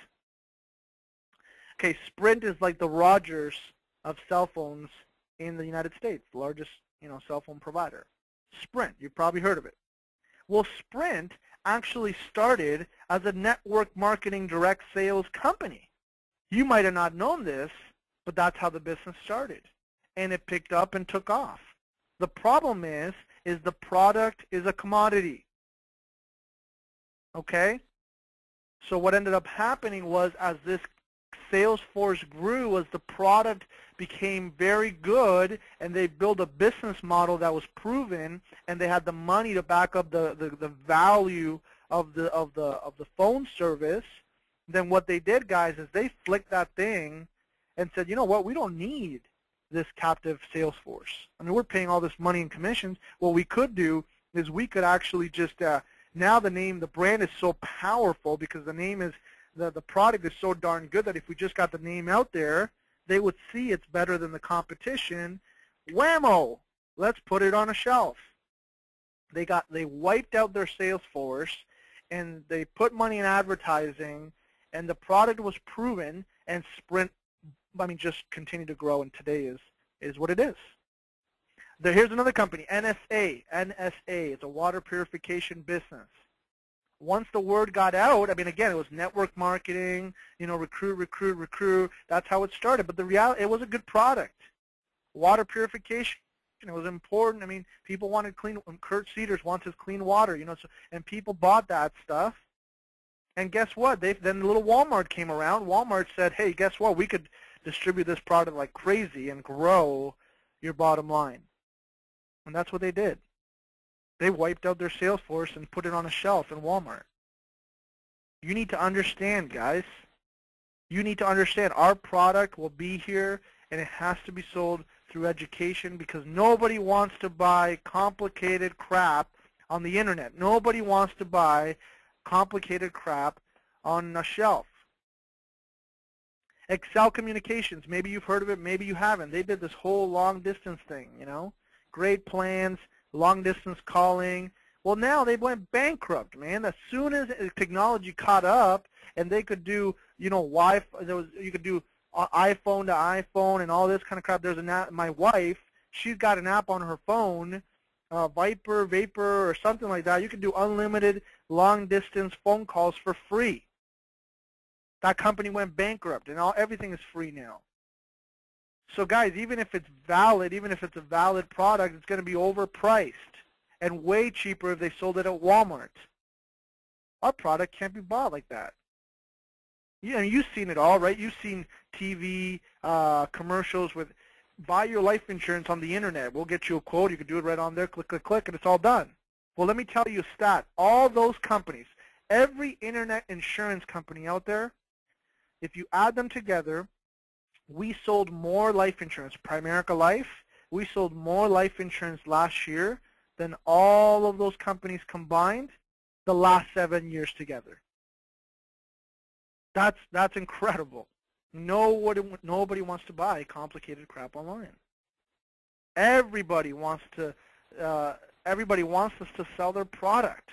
Okay, Sprint is like the Rogers of cell phones in the United States, the largest, cell phone provider. Sprint, you've probably heard of it. Well, Sprint actually started as a network marketing direct sales company. You might have not known this, but that's how the business started. And it picked up and took off. The problem is the product is a commodity. Okay? So what ended up happening was as this sales force grew, as the product became very good and they built a business model that was proven and they had the money to back up the value of the phone service, then what they did, guys, is they flicked that thing and said, you know what, we don't need this captive sales force. We're paying all this money in commissions. What we could do is we could actually just, now the brand is so powerful because the name is, the product is so darn good that if we just got the name out there, they would see it's better than the competition. Whammo! Let's put it on a shelf. They wiped out their sales force, and they put money in advertising, and the product was proven, and Sprint, just continued to grow, and today is what it is. Here's another company, NSA. NSA, it's a water purification business. Once the word got out, again, it was network marketing, recruit. That's how it started. But the reality, it was a good product. Water purification, it was important. People wanted clean. Kurt Cedars wants his clean water, and people bought that stuff. And guess what? Then the little Walmart came around. Walmart said, hey, guess what? We could distribute this product like crazy and grow your bottom line. And that's what they did. They wiped out their sales force and put it on a shelf in Walmart. You need to understand, guys. You need to understand our product will be here, and it has to be sold through education because nobody wants to buy complicated crap on the internet. Nobody wants to buy complicated crap on a shelf. Excel Communications, maybe you've heard of it, maybe you haven't. They did this whole long distance thing, great plans, long distance calling. Well, now they went bankrupt, man. As soon as technology caught up and they could do, Wi-Fi, you could do iPhone to iPhone and all this kind of crap. There's an app, my wife, she's got an app on her phone, Vapor, or something like that. You can do unlimited long distance phone calls for free. That company went bankrupt, and everything is free now. So guys, even if it's valid, even if it's a valid product, it's going to be overpriced and way cheaper if they sold it at Walmart. Our product can't be bought like that. You've seen it all, right? You've seen TV commercials with buy your life insurance on the internet. We'll get you a quote. You can do it right on there. Click, click, click, and it's all done. Well, let me tell you a stat. All those companies, every internet insurance company out there, if you add them together, we sold more life insurance. Primerica Life, we sold more life insurance last year than all of those companies combined the last 7 years together. That's incredible. Nobody wants to buy complicated crap online. Everybody wants us to sell their product.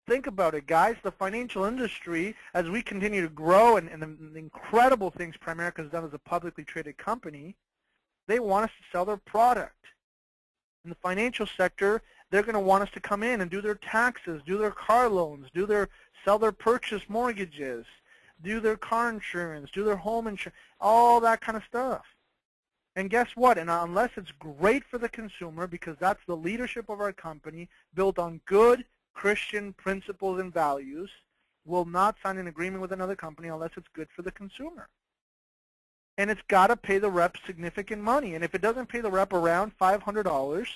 Think about it, guys. The financial industry, as we continue to grow and the incredible things Primerica has done as a publicly traded company, they want us to sell their product. In the financial sector, they're going to want us to come in and do their taxes, do their car loans, sell their purchase mortgages, do their car insurance, do their home insurance, all that kind of stuff. And guess what? And unless it's great for the consumer, because that's the leadership of our company, built on good Christian principles and values, will not sign an agreement with another company unless it's good for the consumer. And it's got to pay the rep significant money. And if it doesn't pay the rep around $500,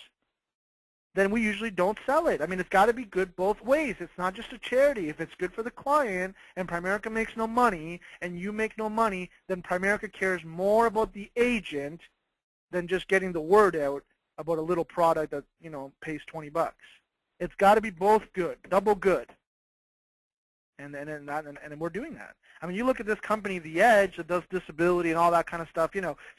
then we usually don't sell it. It's got to be good both ways. It's not just a charity. If it's good for the client and Primerica makes no money and you make no money, then Primerica cares more about the agent than just getting the word out about a little product that, pays $20. It's got to be both good, double good. And we're doing that. You look at this company, The Edge, that does disability and all that kind of stuff.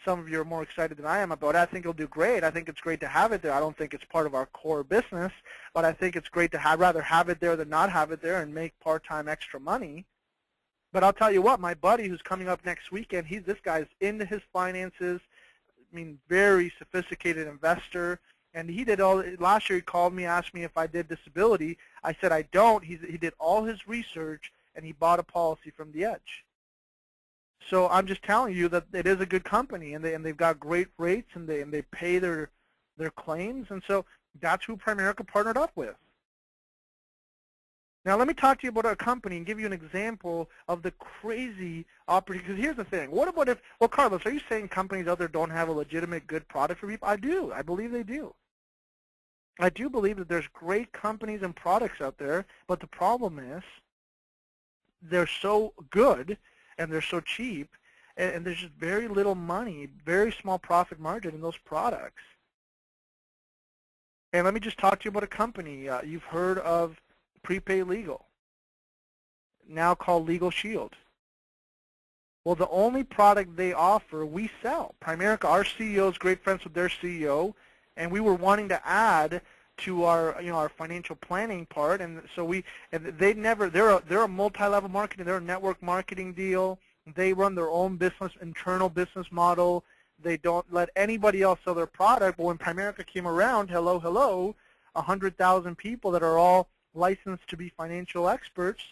Some of you are more excited than I am about it. I think it'll do great. I think it's great to have it there. I don't think it's part of our core business, but I think it's great to rather have it there than not have it there and make part-time extra money. But I'll tell you what, my buddy who's coming up next weekend, this guy's into his finances. Very sophisticated investor. And he did last year he called me, asked me if I did disability. I said I don't. He did all his research, and he bought a policy from The Edge. So I'm just telling you that it is a good company, and they've got great rates, and they pay their claims, and so that's who Primerica partnered up with. Now let me talk to you about our company and give you an example of the crazy opportunity. Because here's the thing. What about if, well, Carlos, are you saying companies out there don't have a legitimate good product for people? I do. I believe they do. I do believe that there's great companies and products out there, but the problem is they're so good and they're so cheap, and there's just very little money, very small profit margin in those products. And let me just talk to you about a company. You've heard of Prepaid Legal, now called Legal Shield. Well, the only product they offer, we sell. Primerica, our CEO is great friends with their CEO, and we were wanting to add to our, our financial planning part, and so they're a multi-level marketing, they're a network marketing deal. They run their own business, internal business model. They don't let anybody else sell their product. But when Primerica came around, hello, 100,000 people that are all licensed to be financial experts.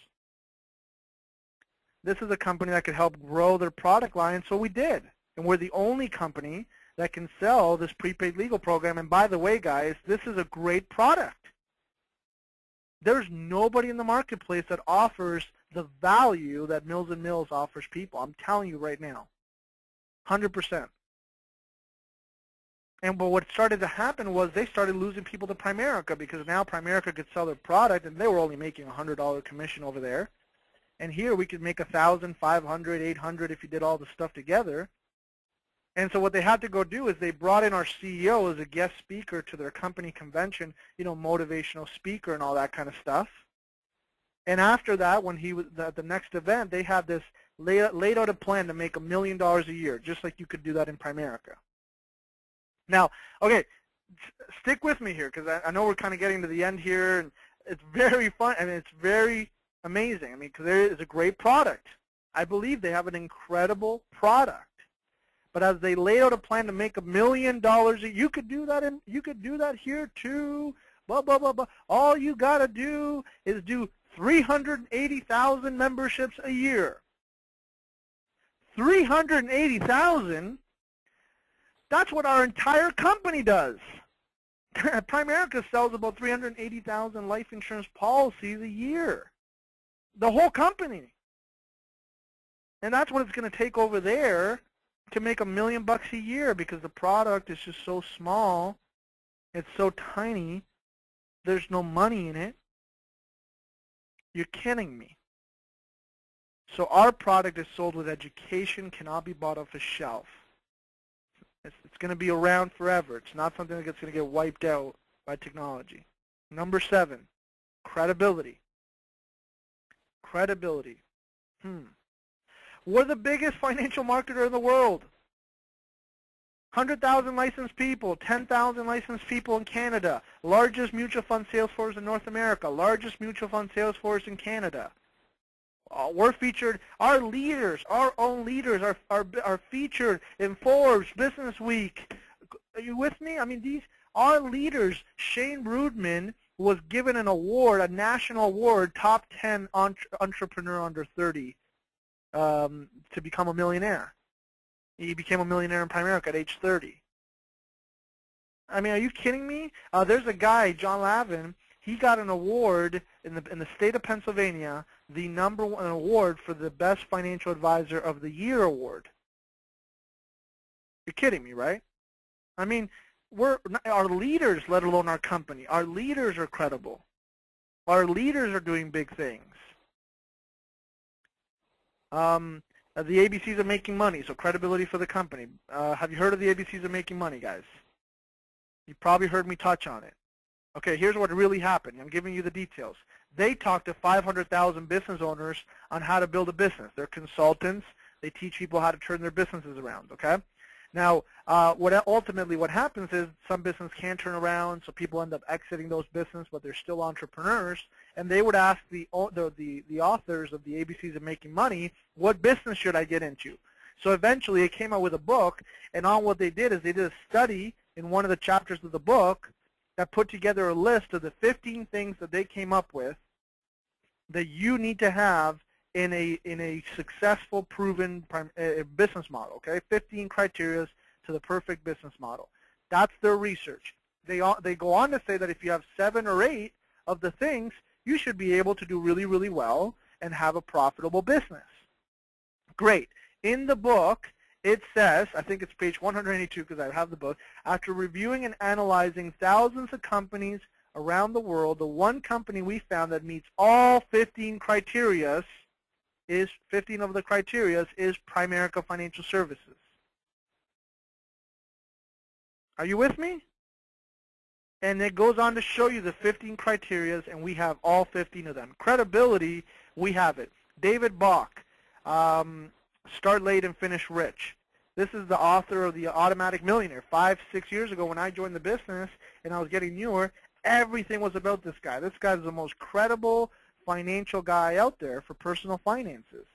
This is a company that could help grow their product line, so we did. And we're the only company that can sell this prepaid legal program. And by the way, guys, this is a great product. There's nobody in the marketplace that offers the value that Mills & Mills offers people. I'm telling you right now, 100%. But what started to happen was they started losing people to Primerica, because now Primerica could sell their product, and they were only making a $100 commission over there. And here we could make $1,000, $500, $800 if you did all the stuff together. And so what they had to go do is they brought in our CEO as a guest speaker to their company convention, motivational speaker and all that kind of stuff. And after that, when he was at the next event, they had this laid out a plan to make $1 million a year, just like you could do that in Primerica. Now, okay, stick with me here, because I know we're kind of getting to the end here, and it's very fun. I mean, it's very amazing. I mean, because there is a great product. I believe they have an incredible product. But as they laid out a plan to make $1 million, you could do that, and you could do that here too. Blah blah blah blah. All you gotta do is do 380,000 memberships a year. 380,000. That's what our entire company does. Primerica sells about 380,000 life insurance policies a year. The whole company. And that's what it's going to take over there to make $1 million a year, because the product is just so small. It's so tiny. There's no money in it. You're kidding me. So our product is sold with education, cannot be bought off a shelf. It's going to be around forever. It's not something that's going to get wiped out by technology. Number 7, credibility. Credibility. We're the biggest financial marketer in the world. 100,000 licensed people, 10,000 licensed people in Canada, largest mutual fund sales force in North America, largest mutual fund sales force in Canada. We're featured, our leaders, our own leaders are featured in Forbes, Business Week. Are you with me? I mean, our leaders, Shane Brudman was given an award, a national award, top 10 entrepreneur under 30 to become a millionaire. He became a millionaire in Primerica at age 30. I mean, are you kidding me? There's a guy, John Lavin. He got an award in the state of Pennsylvania, the #1 award for the Best Financial Advisor of the Year award. You're kidding me, right? I mean, our leaders, let alone our company, our leaders are credible. Our leaders are doing big things. The ABCs of making money, so credibility for the company. Have you heard of the ABCs of making money, guys? You probably heard me touch on it. Okay, here's what really happened. I'm giving you the details. They talk to 500,000 business owners on how to build a business. They're consultants. They teach people how to turn their businesses around, okay? Now, ultimately what happens is some business can turn around, so people end up exiting those businesses, but they're still entrepreneurs, and they would ask the authors of the ABCs of Making Money, what business should I get into? So eventually it came out with a book, and all what they did is they did a study in one of the chapters of the book that put together a list of the 15 things that they came up with that you need to have in a successful, proven business model, okay? 15 criteria to the perfect business model. That's their research. They go on to say that if you have 7 or 8 of the things, you should be able to do really, really well and have a profitable business. Great. In the book, it says, I think it's page 182 because I have the book, after reviewing and analyzing thousands of companies around the world, the one company we found that meets all 15 criteria is 15 of the criteria is Primerica Financial Services. Are you with me? And it goes on to show you the 15 criterias, and we have all 15 of them. Credibility, we have it. David Bach, Start Late and Finish Rich. This is the author of The Automatic Millionaire. 5, 6 years ago when I joined the business and I was getting newer, everything was about this guy. This guy's the most credible financial guy out there for personal finances.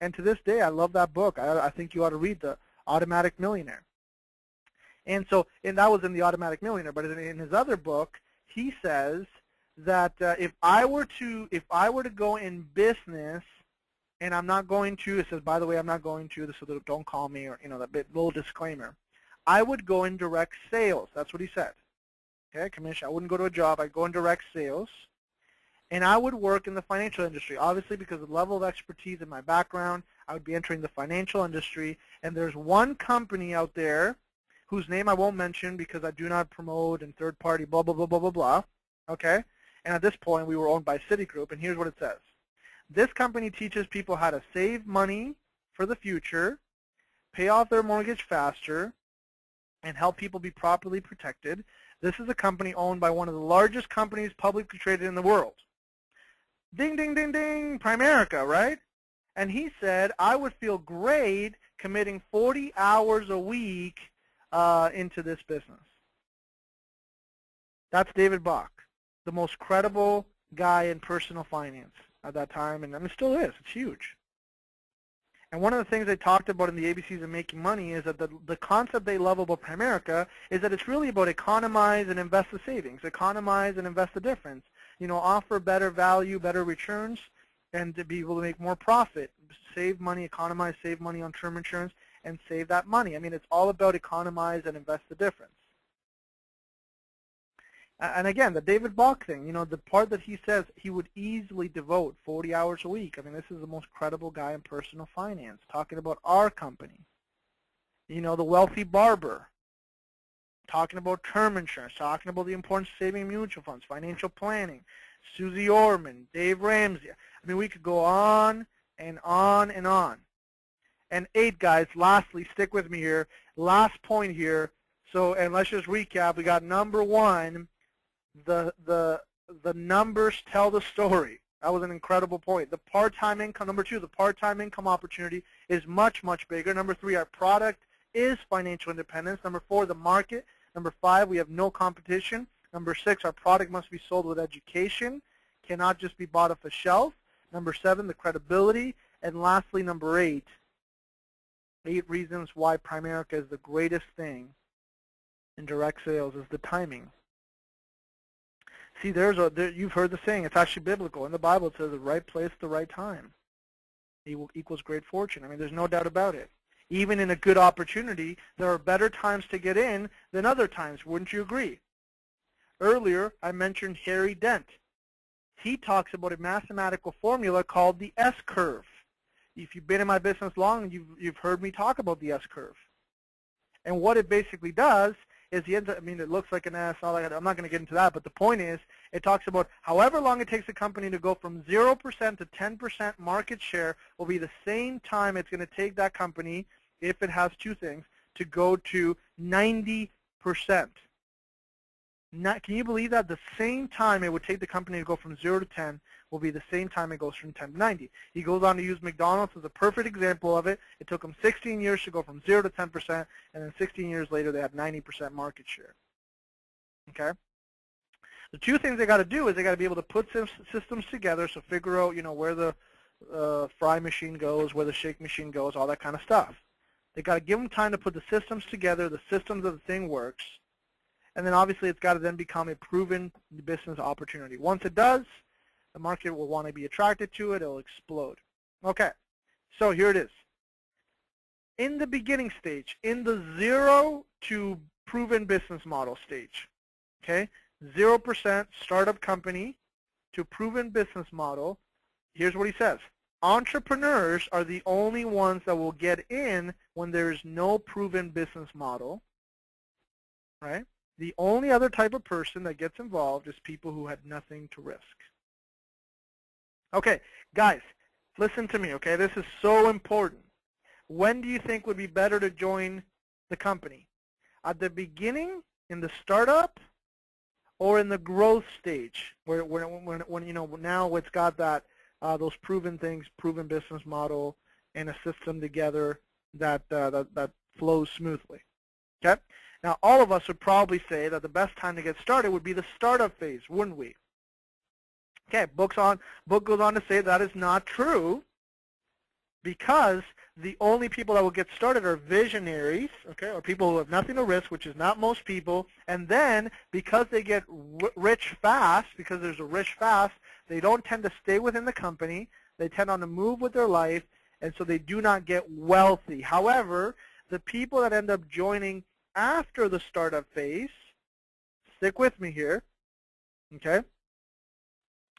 And to this day, I love that book. I think you ought to read The Automatic Millionaire. And that was in The Automatic Millionaire. But in his other book, he says that if I were to go in business, and I'm not going to, it says, by the way, I'm not going to, so don't call me, or, that little disclaimer. I would go in direct sales. That's what he said. Okay, commission. I wouldn't go to a job. I'd go in direct sales. And I would work in the financial industry. Obviously, because of the level of expertise in my background, I would be entering the financial industry. And there's one company out there whose name I won't mention because I do not promote and third-party blah, blah, blah, blah, blah, blah. Okay? And at this point, we were owned by Citigroup, and here's what it says. This company teaches people how to save money for the future, pay off their mortgage faster, and help people be properly protected. This is a company owned by one of the largest companies publicly traded in the world. Ding, ding, ding, ding, Primerica, right? And he said, I would feel great committing 40 hours a week into this business. That's David Bach, the most credible guy in personal finance at that time, and it still is. It's huge. And one of the things they talked about in the ABCs of Making Money is that the concept they love about Primerica is that it's really about economize and invest the savings, economize and invest the difference. Offer better value, better returns, and to be able to make more profit. Save money, economize, save money on term insurance, and save that money. I mean, it's all about economize and invest the difference. And again, the David Bach thing, the part that he says he would easily devote 40 hours a week. I mean, this is the most credible guy in personal finance, talking about our company. The wealthy barber, talking about term insurance, talking about the importance of saving mutual funds, financial planning, Susie Orman, Dave Ramsey. I mean, we could go on and on and on. And 8, guys, lastly, stick with me here, last point here. And let's just recap. We got number 1, the numbers tell the story. That was an incredible point. The part-time income, number 2, the part-time income opportunity is much, much bigger. Number 3, our product is financial independence. Number 4, the market. Number 5, we have no competition. Number 6, our product must be sold with education, cannot just be bought off a shelf. Number 7, the credibility. And lastly, number 8 reasons why Primerica is the greatest thing in direct sales is the timing. See, you've heard the saying, it's actually biblical. In the Bible, it says the right place, the right time equals great fortune. I mean, there's no doubt about it. Even in a good opportunity, there are better times to get in than other times. Wouldn't you agree? Earlier, I mentioned Harry Dent. He talks about a mathematical formula called the S-curve. If you've been in my business long, you've heard me talk about the S-curve. And what it basically does is it looks like an S, all that. I'm not going to get into that, but the point is, it talks about however long it takes a company to go from 0% to 10% market share will be the same time it's going to take that company, if it has 2 things, to go to 90%. Can you believe that? The same time it would take the company to go from 0 to 10 will be the same time it goes from 10 to 90. He goes on to use McDonald's as a perfect example of it. It took them 16 years to go from 0 to 10%, and then 16 years later they had 90% market share. Okay? The 2 things they got to do is they got to be able to put systems together, so figure out, where the fry machine goes, where the shake machine goes, all that kind of stuff. They got to give them time to put the systems together, the systems of the thing works, and then obviously it's got to then become a proven business opportunity. Once it does, the market will want to be attracted to it. It'll explode. Okay, so here it is. In the beginning stage, in the 0 to proven business model stage, okay, 0% startup company to proven business model, here's what he says. Entrepreneurs are the only ones that will get in when there is no proven business model, right? The only other type of person that gets involved is people who had nothing to risk. Okay, guys, listen to me, okay? This is so important. When do you think would be better to join the company? At the beginning, in the startup, or in the growth stage, where when you know now it's got that those proven things, proven business model, and a system together that that flows smoothly. Okay. Now all of us would probably say that the best time to get started would be the startup phase, wouldn't we? Okay. Book goes on to say that is not true, because the only people that will get started are visionaries, okay, or people who have nothing to risk, which is not most people. And then because they get rich fast, because there's a rich fast, they don't tend to stay within the company. They tend on to move with their life, and so they do not get wealthy. However, the people that end up joining after the startup phase, stick with me here, okay?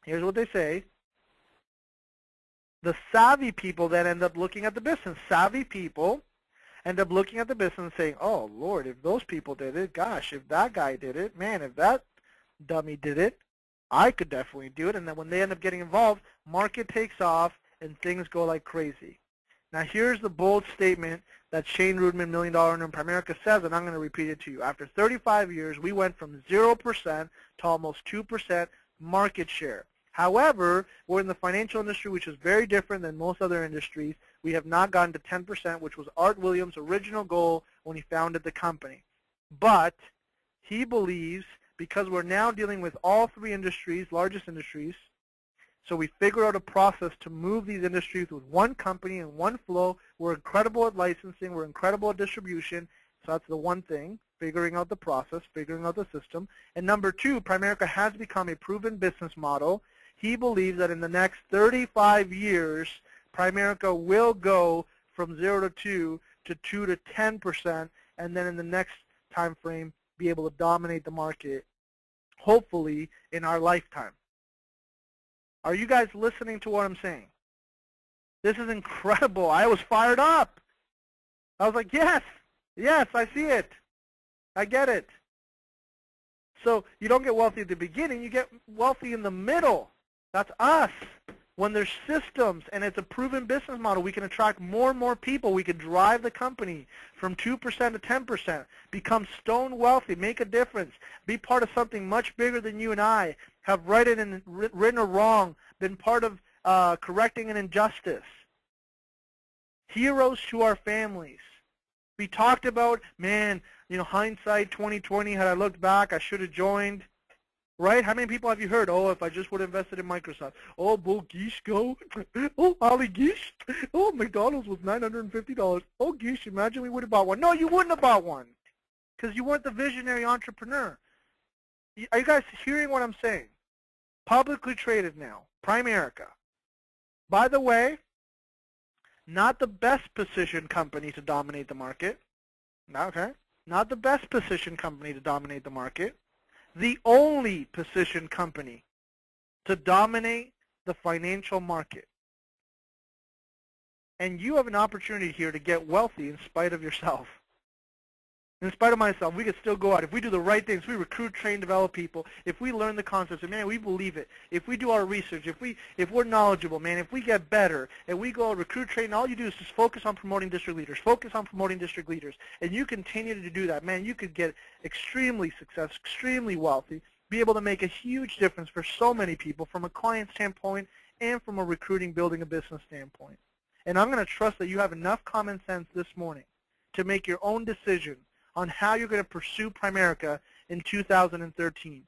Here's what they say. The savvy people then end up looking at the business. Savvy people end up looking at the business and saying, oh, Lord, if those people did it, gosh, if that guy did it, man, if that dummy did it, I could definitely do it. And then when they end up getting involved, market takes off and things go like crazy. Now, here's the bold statement that Shane Rudman, $1 Million Earner in Primerica, says, and I'm going to repeat it to you. After 35 years, we went from 0% to almost 2% market share. However, we're in the financial industry, which is very different than most other industries. We have not gotten to 10%, which was Art Williams' original goal when he founded the company. But he believes, because we're now dealing with all three industries, largest industries, so we figured out a process to move these industries with one company and one flow. We're incredible at licensing. We're incredible at distribution. So that's the one thing, figuring out the process, figuring out the system. And number two, Primerica has become a proven business model. He believes that in the next 35 years, Primerica will go from 0 to 2 to 2 to 10%, and then in the next time frame be able to dominate the market, hopefully in our lifetime. Are you guys listening to what I'm saying? This is incredible. I was fired up. I was like, yes, yes, I see it. I get it. So you don't get wealthy at the beginning. You get wealthy in the middle. That's us. When there's systems and it's a proven business model, we can attract more and more people. We can drive the company from 2% to 10%, become stone wealthy, make a difference, be part of something much bigger than you and I, have written a wrong, been part of correcting an injustice. Heroes to our families. We talked about, man, you know, hindsight 2020, had I looked back, I should have joined. Right? How many people have you heard? Oh, if I just would have invested in Microsoft. Oh, Bull Geesh, go. Oh, Holly Geesh. Oh, McDonald's was $950. Oh, Geesh, imagine we would have bought one. No, you wouldn't have bought one because you weren't the visionary entrepreneur. Are you guys hearing what I'm saying? Publicly traded now. Primerica. By the way, not the best positioned company to dominate the market. Okay. Not the best positioned company to dominate the market. The only positioned company to dominate the financial market. And you have an opportunity here to get wealthy in spite of yourself. In spite of myself, we could still go out. If we do the right things, we recruit, train, develop people, if we learn the concepts, and man, we believe it. If we do our research, if we're knowledgeable, man, if we get better, and we go out, recruit, train, all you do is just focus on promoting district leaders, focus on promoting district leaders, and you continue to do that, man, you could get extremely successful, extremely wealthy, be able to make a huge difference for so many people from a client standpoint and from a recruiting, building a business standpoint. And I'm going to trust that you have enough common sense this morning to make your own decision on how you're going to pursue Primerica in 2013.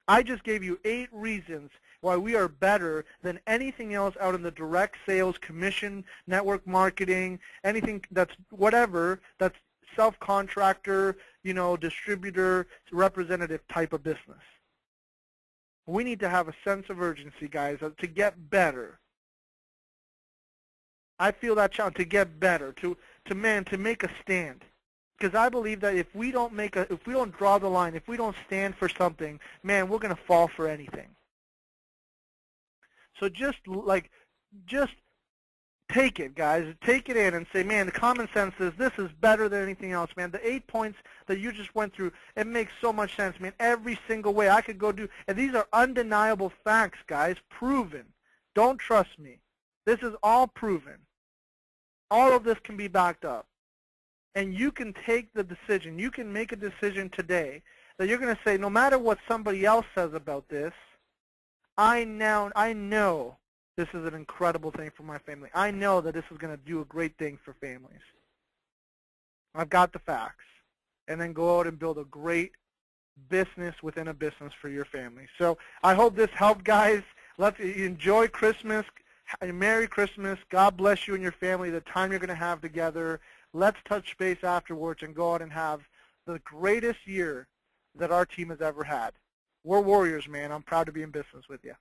I just gave you 8 reasons why we are better than anything else out in the direct sales, commission, network marketing, anything that's whatever, that's self-contractor, you know, distributor, representative type of business. We need to have a sense of urgency, guys, to get better. I feel that challenge to get better, to make a stand. Because I believe that if we don't draw the line, if we don't stand for something, man, we're going to fall for anything. So just take it, guys. Take it in and say, man, the common sense is this is better than anything else, man. The 8 points that you just went through, it makes so much sense, man. Every single way I could go do, and these are undeniable facts, guys, proven. Don't trust me. This is all proven. All of this can be backed up. And you can take the decision, you can make a decision today that you're going to say, no matter what somebody else says about this, I know this is an incredible thing for my family. I know that this is going to do a great thing for families. I've got the facts. And then go out and build a great business within a business for your family. So I hope this helped, guys. Let's enjoy Christmas. Merry Christmas. God bless you and your family, the time you're going to have together. Let's touch base afterwards and go out and have the greatest year that our team has ever had. We're Warriors, man. I'm proud to be in business with you.